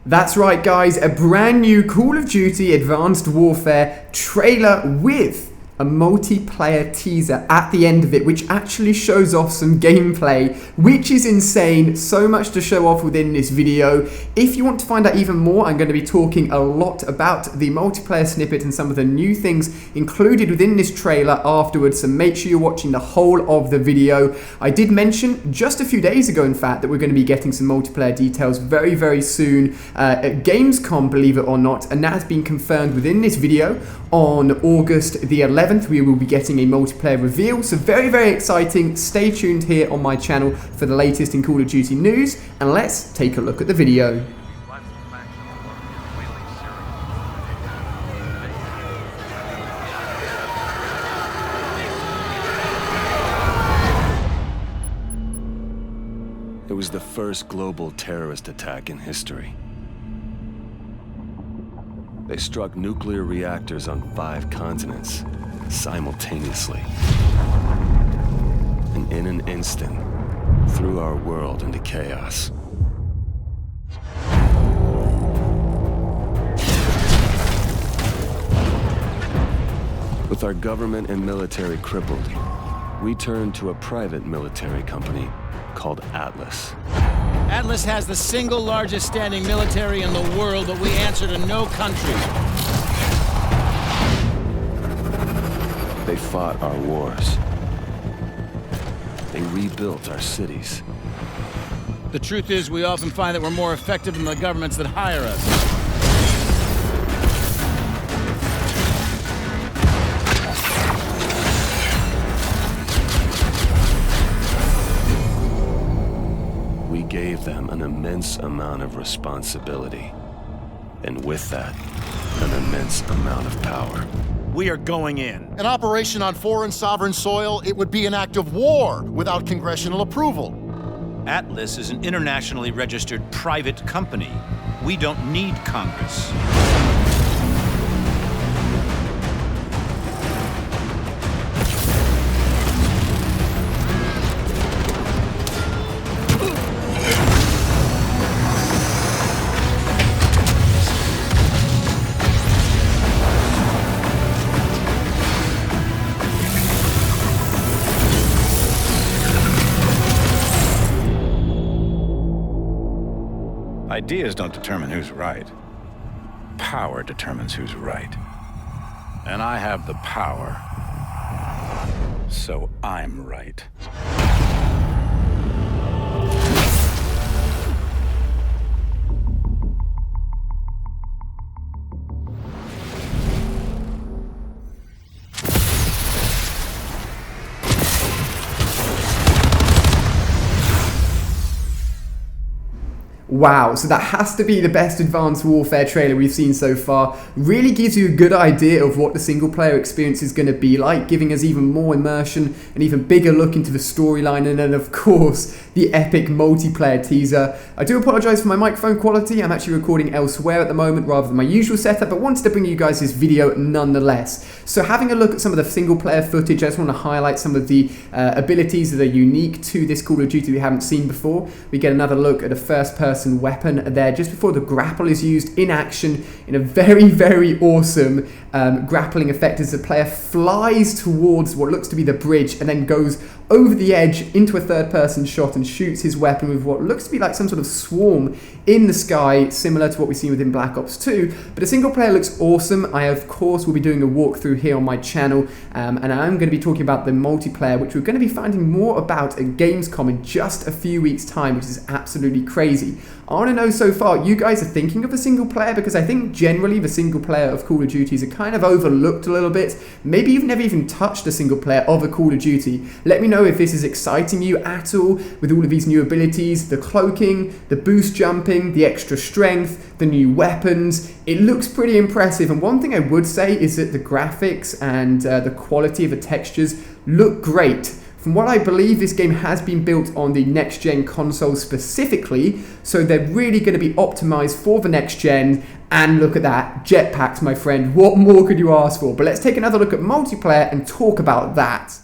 That's right guys, a brand new Call of Duty Advanced Warfare trailer with a multiplayer teaser at the end of it, which actually shows off some gameplay, which is insane. So much to show off within this video. If you want to find out even more, I'm going to be talking a lot about the multiplayer snippet and some of the new things included within this trailer afterwards, so make sure you're watching the whole of the video. I did mention just a few days ago, in fact, that we're going to be getting some multiplayer details very, very soon at Gamescom, believe it or not, and that has been confirmed within this video. On August the 11th, we will be getting a multiplayer reveal, so very, very exciting. Stay tuned here on my channel for the latest in Call of Duty news, and let's take a look at the video. It was the first global terrorist attack in history. They struck nuclear reactors on 5 continents simultaneously. And in an instant, threw our world into chaos. With our government and military crippled, we turned to a private military company called Atlas. Atlas has the single largest standing military in the world, but we answer to no country. They fought our wars. They rebuilt our cities. The truth is, we often find that we're more effective than the governments that hire us. We gave them an immense amount of responsibility, and with that, an immense amount of power. We are going in. An operation on foreign sovereign soil, it would be an act of war without congressional approval. Atlas is an internationally registered private company. We don't need Congress. Ideas don't determine who's right. Power determines who's right. And I have the power, so I'm right. Wow, so that has to be the best Advanced Warfare trailer we've seen so far. Really gives you a good idea of what the single player experience is going to be like, giving us even more immersion, an even bigger look into the storyline, and then of course the epic multiplayer teaser. I do apologise for my microphone quality. I'm actually recording elsewhere at the moment rather than my usual setup, but wanted to bring you guys this video nonetheless. So having a look at some of the single player footage, I just want to highlight some of the abilities that are unique to this Call of Duty we haven't seen before. We get another look at a first person weapon there just before the grapple is used in action in a very, very awesome grappling effect as the player flies towards what looks to be the bridge and then goes over the edge into a third-person shot and shoots his weapon with what looks to be like some sort of swarm in the sky, similar to what we've seen within Black Ops 2. But the single player looks awesome. I, of course, will be doing a walkthrough here on my channel, and I'm going to be talking about the multiplayer, which we're going to be finding more about at Gamescom in just a few weeks' time, which is absolutely crazy. I want to know so far, you guys are thinking of a single player, because I think generally the single player of Call of Duties are kind of overlooked a little bit. Maybe you've never even touched a single player of a Call of Duty. Let me know if this is exciting you at all, with all of these new abilities, the cloaking, the boost jumping, the extra strength, the new weapons. It looks pretty impressive, and one thing I would say is that the graphics and the quality of the textures look great. From what I believe, this game has been built on the next-gen console specifically, so they're really going to be optimized for the next-gen. And look at that, jetpacks, my friend. What more could you ask for? But let's take another look at multiplayer and talk about that.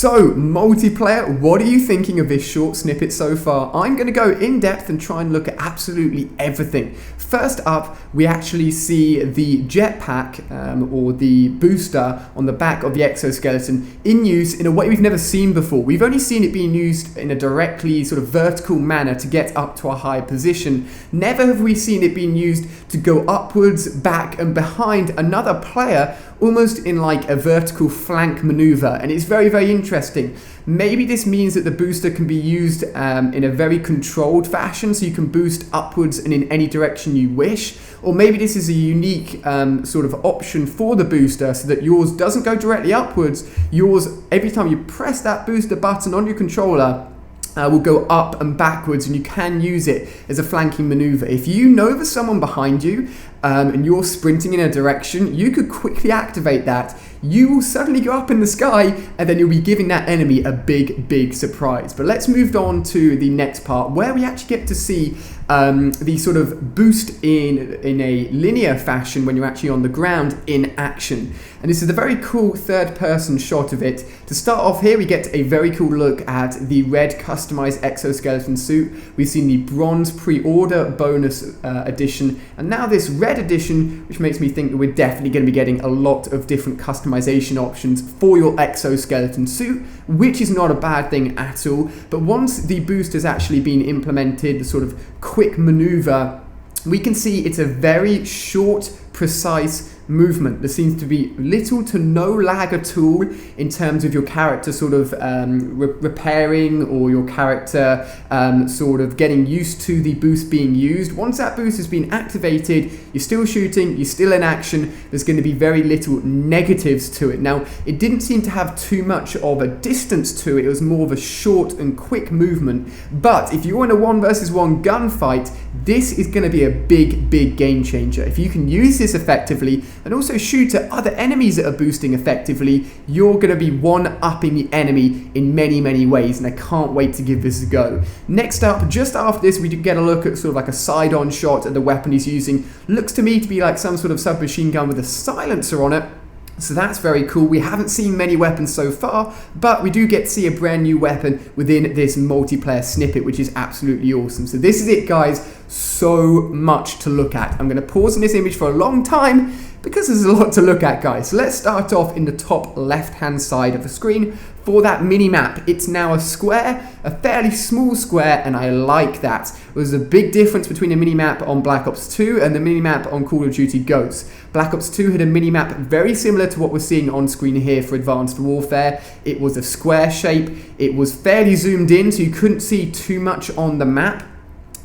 So, multiplayer, what are you thinking of this short snippet so far? I'm going to go in depth and try and look at absolutely everything. First up, we actually see the jetpack, or the booster on the back of the exoskeleton in use in a way we've never seen before. We've only seen it being used in a directly sort of vertical manner to get up to a high position. Never have we seen it being used to go upwards, back and behind another player, almost in like a vertical flank maneuver, and it's very, very interesting. Maybe this means that the booster can be used in a very controlled fashion, so you can boost upwards and in any direction you wish, or maybe this is a unique sort of option for the booster so that yours doesn't go directly upwards. Yours, every time you press that booster button on your controller, will go up and backwards, and you can use it as a flanking maneuver. If you know there's someone behind you and you're sprinting in a direction, you could quickly activate that. You will suddenly go up in the sky, and then you'll be giving that enemy a big, big surprise. But let's move on to the next part, where we actually get to see the sort of boost in a linear fashion when you're actually on the ground in action. And this is a very cool third-person shot of it. To start off here, we get a very cool look at the red customized exoskeleton suit. We've seen the bronze pre-order bonus edition, and now this red edition, which makes me think that we're definitely going to be getting a lot of different customization options for your exoskeleton suit, which is not a bad thing at all. But once the boost has actually been implemented, the sort of quick maneuver, we can see it's a very short, precise movement. There seems to be little to no lag at all in terms of your character sort of repairing, or your character sort of getting used to the boost being used. Once that boost has been activated, you're still shooting, you're still in action. There's going to be very little negatives to it. Now, it didn't seem to have too much of a distance to it. It was more of a short and quick movement. But if you're in a 1 versus 1 gunfight, this is going to be a big, big game changer. If you can use this effectively and also shoot at other enemies that are boosting effectively, you're going to be one-upping the enemy in many, many ways, and I can't wait to give this a go. Next up, just after this, we get a look at sort of like a side-on shot at the weapon he's using. Looks to me to be like some sort of submachine gun with a silencer on it. So that's very cool. We haven't seen many weapons so far, but we do get to see a brand new weapon within this multiplayer snippet, which is absolutely awesome. So this is it, guys. So much to look at. I'm going to pause on this image for a long time because there's a lot to look at, guys. So let's start off in the top left-hand side of the screen for that mini-map. It's now a square, a fairly small square, and I like that. There's a big difference between the mini-map on Black Ops 2 and the mini-map on Call of Duty Ghosts. Black Ops 2 had a mini-map very similar to what we're seeing on screen here for Advanced Warfare. It was a square shape. It was fairly zoomed in, so you couldn't see too much on the map,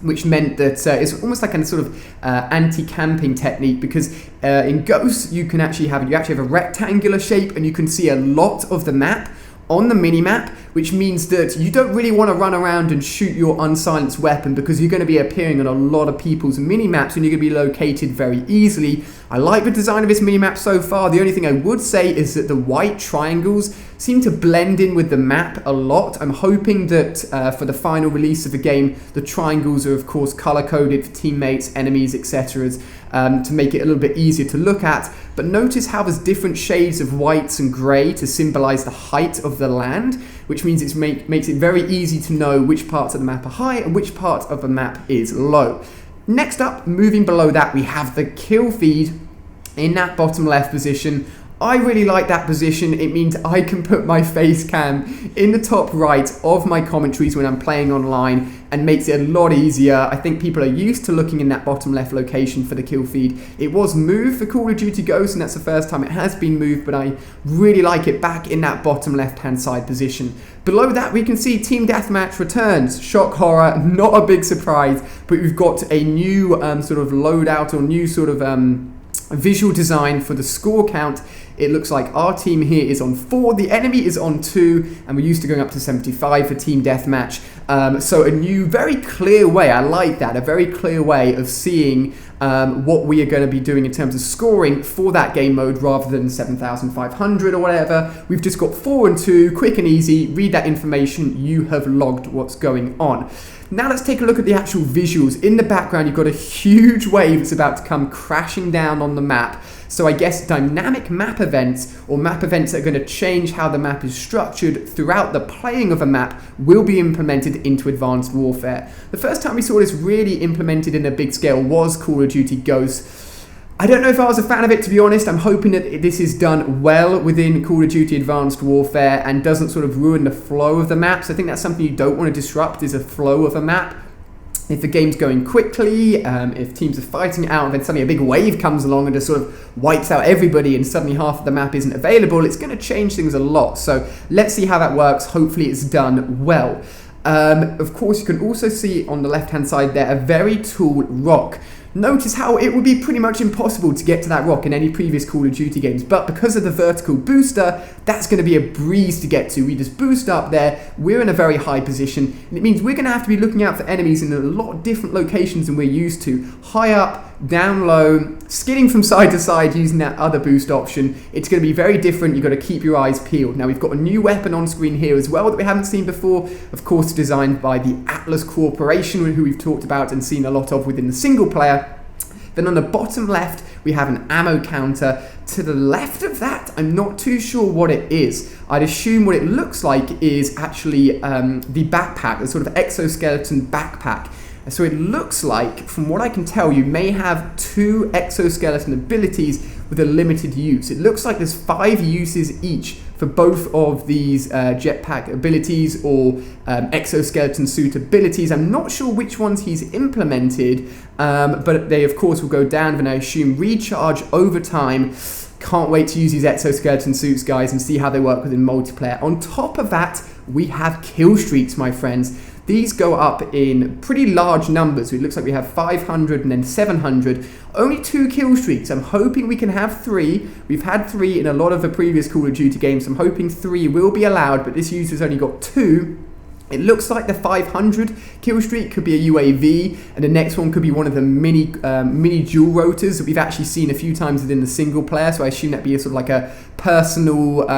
which meant that it's almost like a sort of anti-camping technique, because in Ghosts you actually have a rectangular shape, and you can see a lot of the map on the mini-map, which means that you don't really want to run around and shoot your unsilenced weapon, because you're going to be appearing on a lot of people's mini-maps and you're going to be located very easily. I like the design of this mini-map so far. The only thing I would say is that the white triangles seem to blend in with the map a lot. I'm hoping that for the final release of the game, the triangles are of course color-coded for teammates, enemies, etc. To make it a little bit easier to look at. But notice how there's different shades of whites and grey to symbolize the height of the land, which means it makes it very easy to know which parts of the map are high and which part of the map is low. Next up, moving below that, we have the kill feed in that bottom left position. I really like that position. It means I can put my face cam in the top right of my commentaries when I'm playing online, and makes it a lot easier. I think people are used to looking in that bottom left location for the kill feed. It was moved for Call of Duty Ghosts, and that's the first time it has been moved, but I really like it back in that bottom left hand side position. Below that, we can see Team Deathmatch returns. Shock horror, not a big surprise, but we've got a new sort of loadout, or new sort of visual design for the score count. It looks like our team here is on 4, the enemy is on 2, and we're used to going up to 75 for Team Deathmatch. So a new, very clear way, I like that, a very clear way of seeing what we are going to be doing in terms of scoring for that game mode rather than 7,500 or whatever. We've just got 4 and 2, quick and easy, read that information, you have logged what's going on. Now let's take a look at the actual visuals. In the background, you've got a huge wave that's about to come crashing down on the map. So I guess dynamic map events, or map events that are going to change how the map is structured throughout the playing of a map, will be implemented into Advanced Warfare. The first time we saw this really implemented in a big scale was Call of Duty Ghosts. I don't know if I was a fan of it, to be honest. I'm hoping that this is done well within Call of Duty Advanced Warfare and doesn't sort of ruin the flow of the maps. I think that's something you don't want to disrupt, is a flow of a map. If the game's going quickly, if teams are fighting it out, and then suddenly a big wave comes along and just sort of wipes out everybody and suddenly half of the map isn't available, it's going to change things a lot. So let's see how that works. Hopefully it's done well. Of course, you can also see on the left-hand side there a very tall rock. Notice how it would be pretty much impossible to get to that rock in any previous Call of Duty games, but because of the vertical booster, that's going to be a breeze to get to. We just boost up there, we're in a very high position, and it means we're going to have to be looking out for enemies in a lot of different locations than we're used to. High up, down low, skidding from side to side using that other boost option. It's going to be very different. You've got to keep your eyes peeled. Now we've got a new weapon on screen here as well that we haven't seen before, of course designed by the Atlas Corporation, who we've talked about and seen a lot of within the single player. Then on the bottom left, we have an ammo counter. To the left of that, I'm not too sure what it is. I'd assume what it looks like is actually the backpack, the sort of exoskeleton backpack. So it looks like, from what I can tell, you may have 2 exoskeleton abilities with a limited use. It looks like there's 5 uses each for both of these jetpack abilities or exoskeleton suit abilities. I'm not sure which ones he's implemented, but they of course will go down and I assume recharge over time. Can't wait to use these exoskeleton suits, guys, and see how they work within multiplayer. On top of that, we have Killstreaks, my friends. These go up in pretty large numbers. It looks like we have 500 and then 700. Only 2 kill streaks. I'm hoping we can have 3. We've had 3 in a lot of the previous Call of Duty games. I'm hoping 3 will be allowed, but this user's only got 2. It looks like the 500 kill streak could be a UAV, and the next one could be one of the mini dual rotors that we've actually seen a few times within the single player. So I assume that'd be a sort of like a personal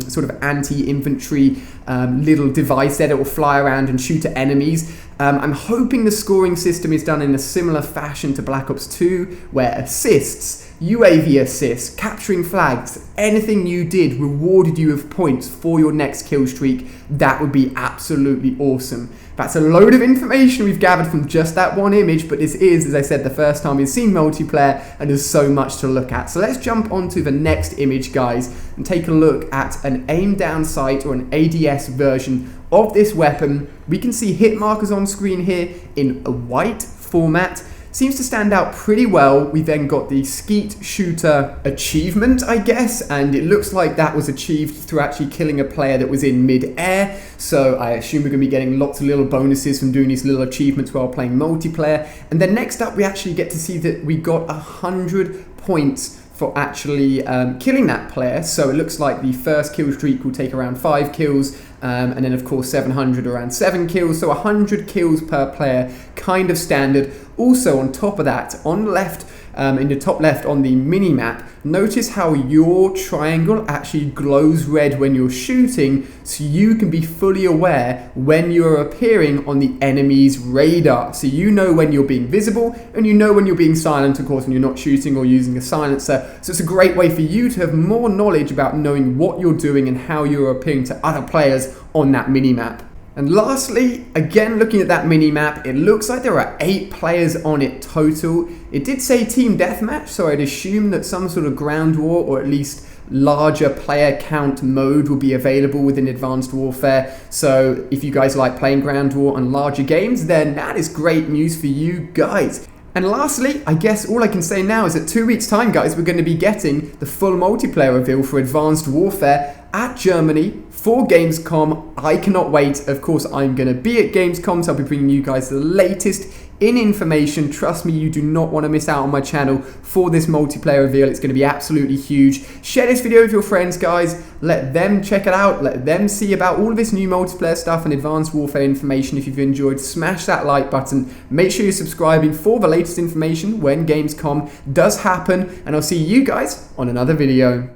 sort of anti-infantry little device there that will fly around and shoot at enemies. I'm hoping the scoring system is done in a similar fashion to Black Ops 2, where assists, UAV assists, capturing flags, anything you did rewarded you with points for your next kill streak. That would be absolutely awesome. That's a load of information we've gathered from just that one image, but this is, as I said, the first time we've seen multiplayer, and there's so much to look at. So let's jump onto the next image, guys, and take a look at an aim down sight or an ADS version of this weapon. We can see hit markers on screen here in a white format. Seems to stand out pretty well. We then got the Skeet shooter achievement, I guess, and it looks like that was achieved through actually killing a player that was in mid-air. So I assume we're going to be getting lots of little bonuses from doing these little achievements while playing multiplayer. And then next up, we actually get to see that we got 100 points for actually killing that player. So it looks like the first kill streak will take around 5 kills, and then of course 700 around 7 kills, so 100 kills per player, kind of standard. Also on top of that, on the left, in the top left on the mini-map, notice how your triangle actually glows red when you're shooting, so you can be fully aware when you're appearing on the enemy's radar. So you know when you're being visible, and you know when you're being silent, of course, when you're not shooting or using a silencer. So it's a great way for you to have more knowledge about knowing what you're doing and how you're appearing to other players on that mini-map. And lastly, again looking at that mini-map, it looks like there are 8 players on it total. It did say Team Deathmatch, so I'd assume that some sort of ground war or at least larger player count mode will be available within Advanced Warfare. So if you guys like playing ground war and larger games, then that is great news for you guys. And lastly, I guess all I can say now is that 2 weeks time, guys, we're going to be getting the full multiplayer reveal for Advanced Warfare at Germany for Gamescom I cannot wait. Of course, I'm going to be at Gamescom, so I'll be bringing you guys the latest in information. Trust me, you do not want to miss out on my channel for this multiplayer reveal. It's going to be absolutely huge. Share this video with your friends, guys. Let them check it out. Let them see about all of this new multiplayer stuff and Advanced Warfare information. If you've enjoyed, smash that like button. Make sure you're subscribing for the latest information when Gamescom does happen. And I'll see you guys on another video.